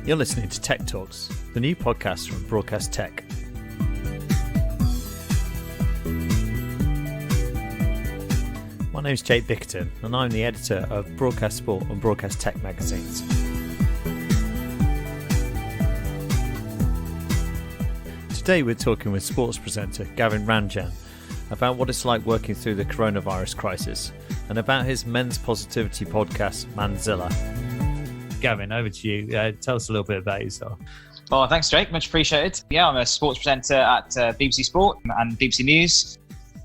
You're listening to Tech Talks, the new podcast from Broadcast Tech. My name's Jake Bickerton, and I'm the editor of Broadcast Sport and Broadcast Tech magazines. Today we're talking with sports presenter Gavin Ramjaun about what it's like working through the coronavirus crisis and about his men's positivity podcast, Manzilla. Gavin, over to you. Tell us a little bit about yourself. Well, thanks, Jake. Much appreciated. Yeah, I'm a sports presenter at BBC Sport and BBC News.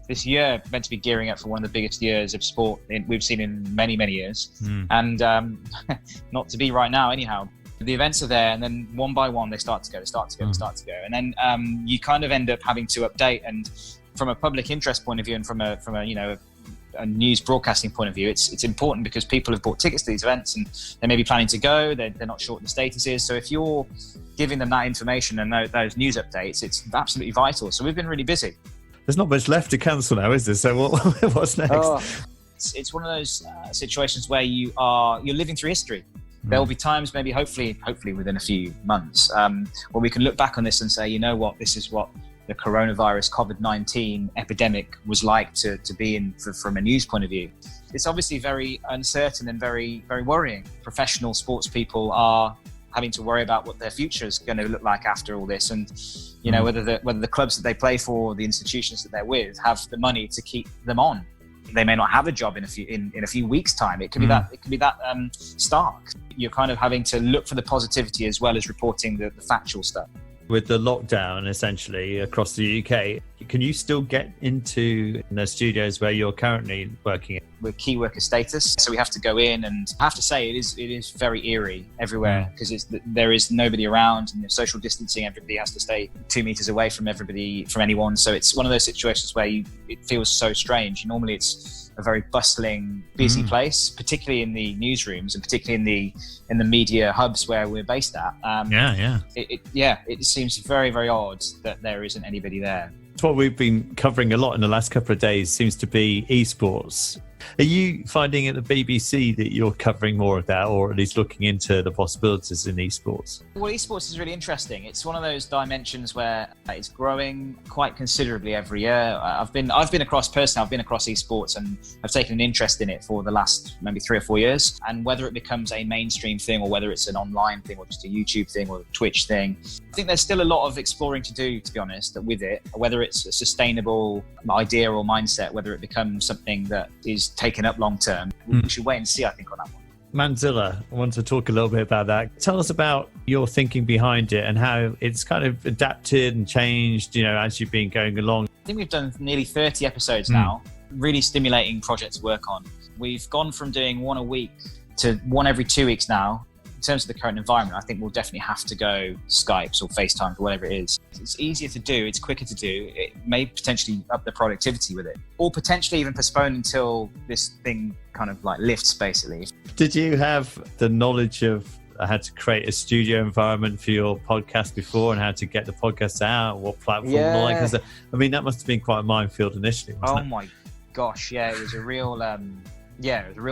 This year meant to be gearing up for one of the biggest years of sport we've seen in many, many years. And not to be right now, anyhow. The events are there, and then one by one they start to go. And then you kind of end up having to update. And from a public interest point of view, and from a news broadcasting point of view, it's important because people have bought tickets to these events and they may be planning to go. They're not sure what the status is. So if you're giving them that information and those news updates, it's absolutely vital. So we've been really busy. There's not much left to cancel now, is there? So what's next? It's one of those situations where you're living through history. There will be times, maybe hopefully within a few months, where we can look back on this and say, you know what, this is what the coronavirus COVID-19 epidemic was like to be in from a news point of view. It's obviously very uncertain and very, very worrying. Professional sports people are having to worry about what their future is going to look like after all this, and whether the clubs that they play for, the institutions that they're with, have the money to keep them on. They may not have a job in a few weeks' time. It could be that. It could be that stark. You're kind of having to look for the positivity as well as reporting the factual stuff. With the lockdown essentially across the UK, can you still get into the studios where you're currently working? We're key worker status, so we have to go in, and I have to say it is very eerie everywhere because there is nobody around, and social distancing. Everybody has to stay 2 meters away from anyone. So it's one of those situations where it feels so strange. Normally it's a very bustling, busy place, particularly in the newsrooms and particularly in the media hubs where we're based at. It seems very, very odd that there isn't anybody there. It's what we've been covering a lot in the last couple of days, seems to be esports. Are you finding at the BBC that you're covering more of that, or at least looking into the possibilities in esports? Well, esports is really interesting. It's one of those dimensions where it's growing quite considerably every year. I've been across esports, and I've taken an interest in it for the last maybe 3 or 4 years. And whether it becomes a mainstream thing, or whether it's an online thing, or just a YouTube thing, or a Twitch thing, I think there's still a lot of exploring to do, to be honest, with it. Whether it's a sustainable idea or mindset, whether it becomes something that is taken up long term. We should wait and see, I think, on that one. Manzilla, I want to talk a little bit about that. Tell us about your thinking behind it and how it's kind of adapted and changed, as you've been going along. I think we've done nearly 30 episodes now. Really stimulating project to work on. We've gone from doing one a week to one every 2 weeks now. In terms of the current environment, I think we'll definitely have to go Skypes or FaceTime or whatever it is. It's easier to do, it's quicker to do. It may potentially up the productivity with it, or potentially even postpone until this thing kind of like lifts, basically. Did you have the knowledge of how to create a studio environment for your podcast before, and how to get the podcast out, what platform and all that kind of stuff? I mean, that must have been quite a minefield initially, wasn't it? My gosh, yeah, it was a real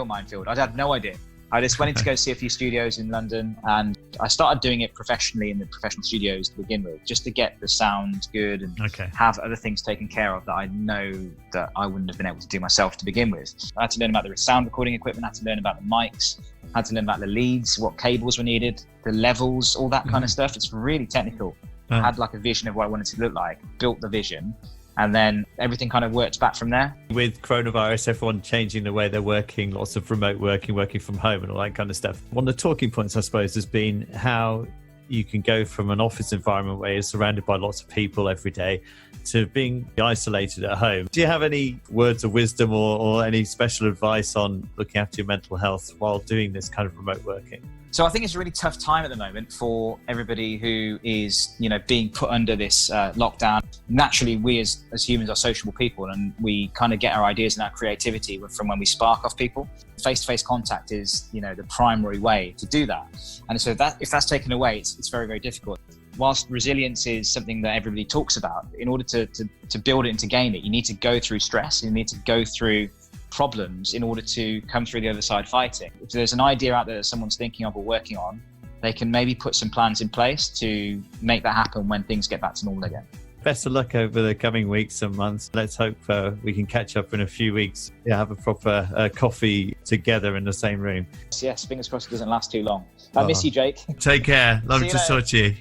minefield. I had no idea. I just went in to go see a few studios in London, and I started doing it professionally in the professional studios to begin with, just to get the sound good and have other things taken care of that I know that I wouldn't have been able to do myself to begin with. I had to learn about the sound recording equipment, I had to learn about the mics, I had to learn about the leads, what cables were needed, the levels, all that kind of stuff. It's really technical. I had like a vision of what I wanted it to look like, built the vision, and then everything kind of worked back from there. With coronavirus, everyone changing the way they're working, lots of remote working from home and all that kind of stuff. One of the talking points, I suppose, has been how you can go from an office environment where you're surrounded by lots of people every day to being isolated at home. Do you have any words of wisdom or any special advice on looking after your mental health while doing this kind of remote working? So I think it's a really tough time at the moment for everybody who is, being put under this lockdown. Naturally, we as humans are sociable people, and we kind of get our ideas and our creativity from when we spark off people. Face-to-face contact is, the primary way to do that. And so if that's taken away, it's very, very difficult. Whilst resilience is something that everybody talks about, in order to build it and to gain it, you need to go through stress, you need to go through problems in order to come through the other side fighting. If there's an idea out there that someone's thinking of or working on, they can maybe put some plans in place to make that happen when things get back to normal again. Best of luck over the coming weeks and months. Let's hope we can catch up in a few weeks. Yeah, have a proper coffee together in the same room. Yes, fingers crossed it doesn't last too long. I miss you, Jake. Take care. Love to talk to you.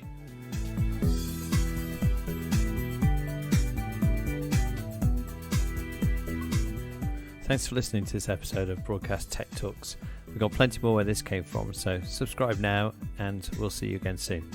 Thanks for listening to this episode of Broadcast Tech Talks. We've got plenty more where this came from, so subscribe now and we'll see you again soon.